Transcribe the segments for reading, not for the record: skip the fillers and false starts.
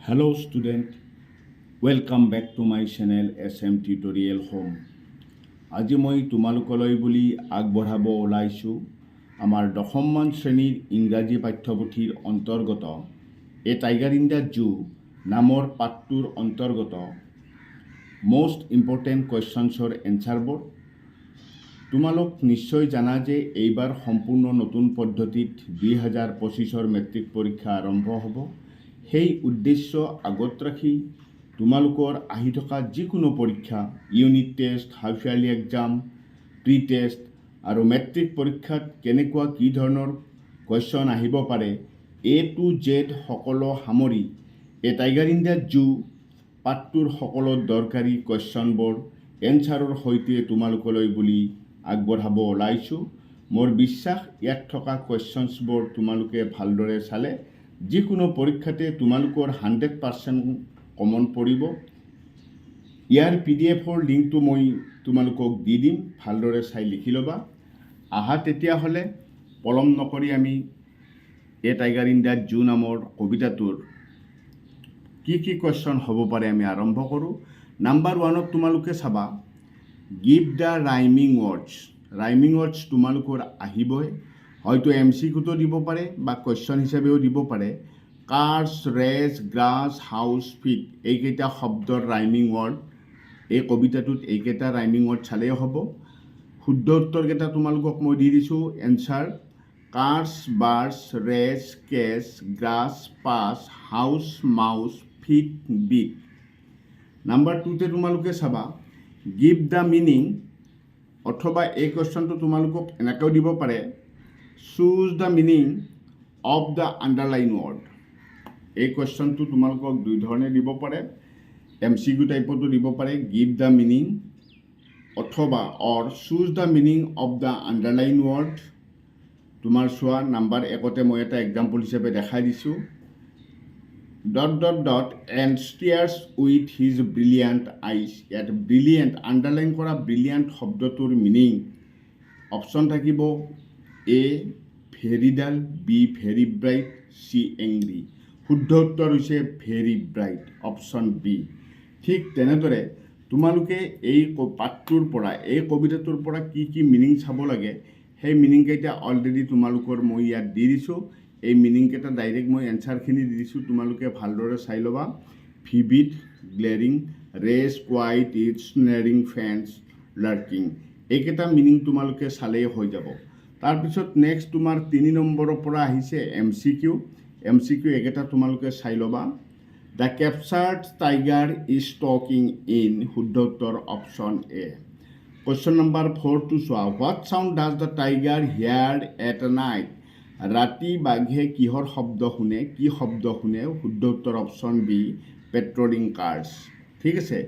Hello student, welcome back to my channel SM Tutorial Home. আজি মই তোমালোকলৈ বুলি আগবঢ়াব ওলাইছোঁ আমাৰ দশমমান শ্ৰেণীৰ ইংৰাজী পাঠ্যপুথিৰ অন্তৰ্গত a tiger in the zoo নামৰ পাঠটোৰ অন্তৰ্গত মোষ্ট ইম্পৰ্টেণ্ট কুৱেশ্যনছৰ এনচাৰবোৰ। তোমালোক নিশ্চয় জানা যে এইবাৰ সম্পূৰ্ণ নতুন পদ্ধতিত 2025 মেট্ৰিক পৰীক্ষা আৰম্ভ হ'ব। সেই উদ্দেশ্য আগত ৰাখি তোমালোকৰ আহি থকা যিকোনো পৰীক্ষা, unit test, half yearly exam, pre test আৰু মেট্ৰিক পৰীক্ষাত কেনেকুৱা কি ধৰণৰ কুৱেশ্যন আহিব পাৰে A to Z সকলো সামৰি a tiger in the zoo পাঠটোৰ সকলো দৰকাৰী কুৱেশ্যনবোৰ এনচাৰৰ সৈতে তোমালোকলৈ বুলি আগবঢ়াব ওলাইছোঁ। মোৰ বিশ্বাস ইয়াত থকা কুৱেশ্যনছবোৰ তোমালোকে ভালদৰে চালে যিকোনো পৰীক্ষাতে তোমালোকৰ 100% কমন পৰিব। ইয়াৰ PDF-ৰ লিংকটো মই তোমালোকক দি দিম, ভালদৰে চাই লিখি ল'বা। আহা তেতিয়াহ'লে পলম নকৰি আমি a tiger in the zoo নামৰ কবিতাটোৰ কি কুৱেশ্যন হ'ব পাৰে আমি আৰম্ভ কৰোঁ। নাম্বাৰ 1ত তোমালোকে চাবা give the rhyming words. Rhyming words তোমালোকৰ আহিবই, হয়তো MCQটো দিব পাৰে বা কুৱেশ্যন হিচাপেও দিব পাৰে। কাৰ্ছ, ৰেছ, গ্ৰাছ, হাউচ, ফিট এইকেইটা শব্দৰ ৰাইমিং ৱৰ্ড এই কবিতাটোত এইকেইটা ৰাইমিং ৱৰ্ড চালেই হ'ব। শুদ্ধ উত্তৰকেইটা তোমালোকক মই দি দিছোঁ। Answer cars, bars, race, case, grass, pass, house, mouse, feet, beat. Number 2তে তোমালোকে চাবা গিভ দ্য মিনিং, অথবা এই কুৱেশ্যনটো তোমালোকক এনেকৈও দিব পাৰে choose the meaning of the underlined word. এই কুৱেশ্যনটো তোমালোকক দুই ধৰণে দিব পাৰে, MCQ টাইপতো দিব পাৰে গিভ দ্য মিনিং অথবা or choose the meaning of the underlined word. তোমাৰ চোৱা নাম্বাৰ 1তে মই এটা এক্সাম্পল হিচাপে দেখাই দিছোঁ। And stares with his brilliant eyes. ইয়াত ব্ৰিলিয়াণ্ট আণ্ডাৰলাইন কৰা ব্ৰিলিয়াণ্ট শব্দটোৰ মিনিং অপশ্যন থাকিব A very dull, B very bright, C angry. শুদ্ধ উত্তৰ হৈছে ভেৰি ব্ৰাইট, অপশ্যন B। ঠিক তেনেদৰে তোমালোকে এই পাঠটোৰ পৰা এই কবিতাটোৰ পৰা কি মিনিং চাব লাগে সেই মিনিংকেইটা অলৰেডি তোমালোকৰ মই ইয়াত দি দিছোঁ। এই মিনিংকেইটা ডাইৰেক্ট মই এনচাৰখিনি দি দিছোঁ, তোমালোকে ভালদৰে চাই ল'বা। Vivid, glaring, race, quiet, its, sneering, fence, lurking এইকেইটা মিনিং তোমালোকে চালেই হৈ যাব। তাৰপিছত নেক্সট তোমাৰ 3 নম্বৰৰ পৰা আহিছে MCQ এইকেইটা তোমালোকে চাই ল'বা। The captured tiger is talking in, শুদ্ধ উত্তৰ অপশ্যন A। কুৱেশ্যন নম্বৰ 4টো চোৱা what sound does the tiger hear at night. ৰাতি বাঘে কিহৰ শব্দ শুনে, কি শব্দ শুনে, শুদ্ধ উত্তৰ অপশ্যন B পেট্ৰলিং কাৰ্ছ। ঠিক আছে,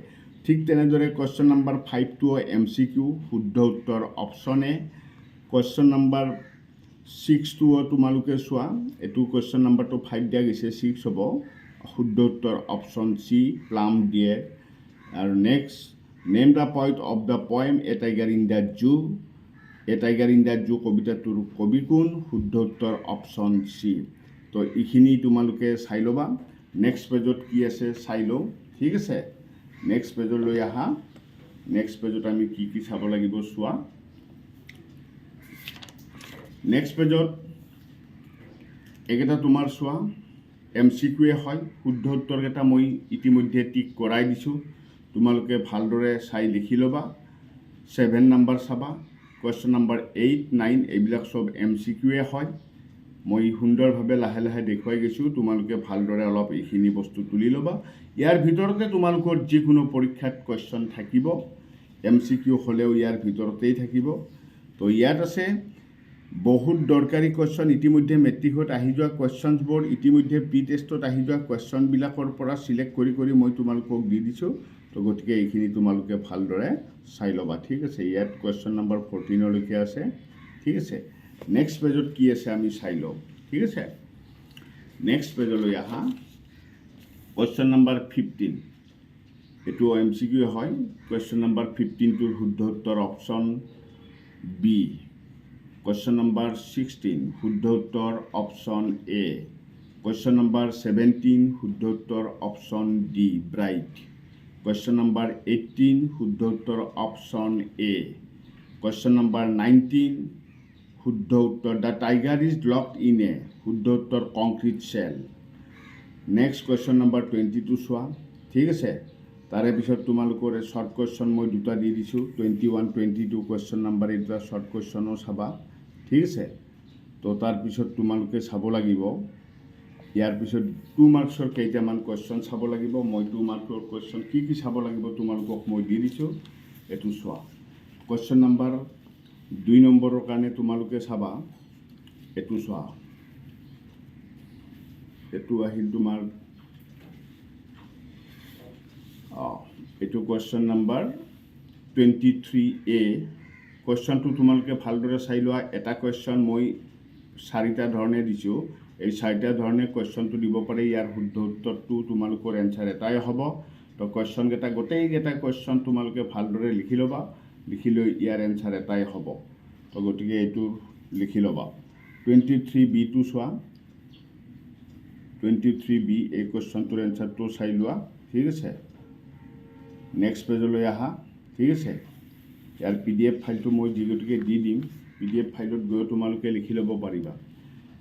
ঠিক তেনেদৰে কুৱেশ্যন নম্বৰ 5টো MCQ, শুদ্ধ উত্তৰ অপশ্যন A। কুৱেশ্যন নম্বৰ 6টো তোমালোকে চোৱা, এইটো কুৱেশ্যন নম্বৰটো 5 দিয়া গৈছে, 6 হ'ব, শুদ্ধ উত্তৰ অপশ্যন C প্লাম ডিয়েৰ। আৰু next name the point of the poem a tiger in the zoo. A tiger in the zoo কবিতাটোৰ কবি কোন, শুদ্ধ উত্তৰ অপশ্যন C। তো এইখিনি তোমালোকে চাই ল'বা। নেক্সট পেজত কি আছে চাই লওঁ, ঠিক আছে। নেক্সট পেজলৈ আহা। নেক্সট পেজত আমি কি চাব লাগিব চোৱা। নেক্সট পেজত এইকেইটা তোমাৰ চোৱা MCQয়ে হয়। শুদ্ধ উত্তৰকেইটা মই ইতিমধ্যে টিক কৰাই দিছোঁ, তোমালোকে ভালদৰে চাই লিখি ল'বা। 7 নম্বৰ চাবা, কুৱেশ্যন নম্বৰ 8, 9 এইবিলাক চব MCQয়ে হয়। মই সুন্দৰভাৱে লাহে লাহে দেখুৱাই গৈছোঁ, তোমালোকে ভালদৰে অলপ এইখিনি বস্তু তুলি ল'বা। ইয়াৰ ভিতৰতে তোমালোকৰ যিকোনো পৰীক্ষাত কুৱেশ্যন থাকিব, MCQ হ'লেও ইয়াৰ ভিতৰতেই থাকিব। তো ইয়াত আছে বহুত দৰকাৰী কুৱেশ্যন, ইতিমধ্যে মেট্ৰিকত আহি যোৱা কুৱেশ্যনছবোৰ, ইতিমধ্যে প্ৰি টেষ্টত আহি যোৱা কুৱেশ্যনবিলাকৰ পৰা চিলেক্ট কৰি মই তোমালোকক দি দিছোঁ। তো গতিকে এইখিনি তোমালোকে ভালদৰে চাই ল'বা, ঠিক আছে। ইয়াত কুৱেশ্যন নম্বৰ 14লৈকে আছে, ঠিক আছে। নেক্সট পেজত কি আছে আমি চাই লওঁ, ঠিক আছে। নেক্সট পেজলৈ আহা। কুৱেশ্যন নম্বৰ 15, এইটো MCQ হয়। কুৱেশ্যন নম্বৰ 15টোৰ শুদ্ধ উত্তৰ অপশ্যন B। কুৱেশ্যন নম্বৰ 16 শুদ্ধ উত্তৰ অপশ্যন A। Question number 17 শুদ্ধ উত্তৰ অপশ্যন ডি ব্ৰাইট। Question number 18 শুদ্ধ উত্তৰ অপশ্যন এ। Question number 19 শুদ্ধ উত্তৰ the tiger is locked in a শুদ্ধ উত্তৰ concrete cell. Next question number 22 চোৱা, ঠিক আছে। তাৰে পিছত তোমালোকৰ শ্বৰ্ট কুৱেশ্যন মই দুটা দি দিছোঁ, 21, 22 কুৱেশ্যন নম্বৰ এই দুটা শ্বৰ্ট কুৱেশ্যনো চাবা, ঠিক আছে। তো তাৰপিছত তোমালোকে চাব লাগিব, ইয়াৰ পিছত 2 মাৰ্কছৰ কেইটামান কুৱেশ্যন চাব লাগিব। মই 2 মাৰ্কৰ কুৱেশ্যন কি কি চাব লাগিব তোমালোকক মই দি দিছোঁ, এইটো চোৱা। কুৱেশ্যন নম্বৰ 2 নম্বৰৰ কাৰণে তোমালোকে চাবা, এইটো চোৱা। এইটো আহিল তোমাৰ এইটো কুৱেশ্যন নম্বৰ 23A। কুৱেশ্যনটো তোমালোকে ভালদৰে চাই লোৱা। এটা কুৱেশ্যন মই 4টা ধৰণে দিছোঁ, এই 4টা ধৰণে কুৱেশ্যনটো দিব পাৰে। ইয়াৰ শুদ্ধ উত্তৰটো তোমালোকৰ এনচাৰ এটাই হ'ব। তো কুৱেশ্যনকেইটা গোটেইকেইটা কুৱেশ্যন তোমালোকে ভালদৰে লিখি ল'বা, লিখি লৈ ইয়াৰ এনচাৰ এটাই হ'ব। তো গতিকে এইটো লিখি ল'বা। 23Bটো চোৱা, 23B এই কুৱেশ্যনটোৰ এনচাৰটো চাই লোৱা, ঠিক আছে। নেক্সট পেজলৈ আহা, ঠিক আছে। ইয়াৰ PDF ফাইলটো মই গতিকে দি দিম, PDF ফাইলত গৈ তোমালোকে লিখি ল'ব পাৰিবা।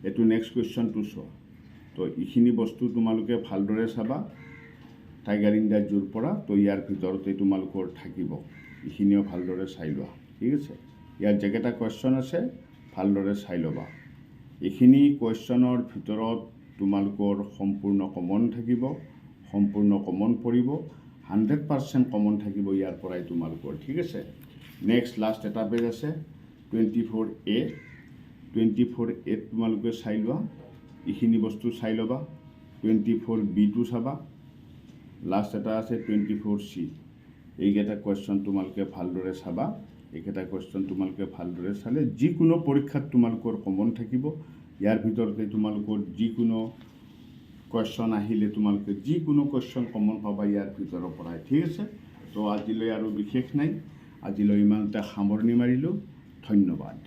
এইটো নেক্সট কুৱেশ্যনটো চোৱা। তো এইখিনি বস্তু তোমালোকে ভালদৰে চাবা টাইগাৰ ইন দ্য জুৰ পৰা। তো ইয়াৰ ভিতৰতে তোমালোকৰ থাকিব, এইখিনিও ভালদৰে চাই লোৱা, ঠিক আছে। ইয়াৰ যেকেইটা কুৱেশ্যন আছে ভালদৰে চাই ল'বা। এইখিনি কুৱেশ্যনৰ ভিতৰত তোমালোকৰ সম্পূৰ্ণ কমন থাকিব, সম্পূৰ্ণ কমন পৰিব, 100% কমন থাকিব ইয়াৰ পৰাই তোমালোকৰ, ঠিক আছে। নেক্সট লাষ্ট এটা পেজ আছে 24A। 24A তোমালোকে চাই লোৱা, এইখিনি বস্তু চাই ল'বা। 24Bটো চাবা, লাষ্ট এটা আছে 24C। এইকেইটা কুৱেশ্যন তোমালোকে ভালদৰে চাবা। এইকেইটা কুৱেশ্যন তোমালোকে ভালদৰে চালে যিকোনো পৰীক্ষাত তোমালোকৰ কমন থাকিব। ইয়াৰ ভিতৰতে তোমালোকৰ যিকোনো কুৱেশ্যন আহিলে তোমালোকে যিকোনো কুৱেশ্যন কমন পাবা ইয়াৰ ভিতৰৰ পৰাই, ঠিক আছে। তো আজিলৈ আৰু বিশেষ নাই, আজিলৈ ইমানতে সামৰণি মাৰিলোঁ। ধন্যবাদ।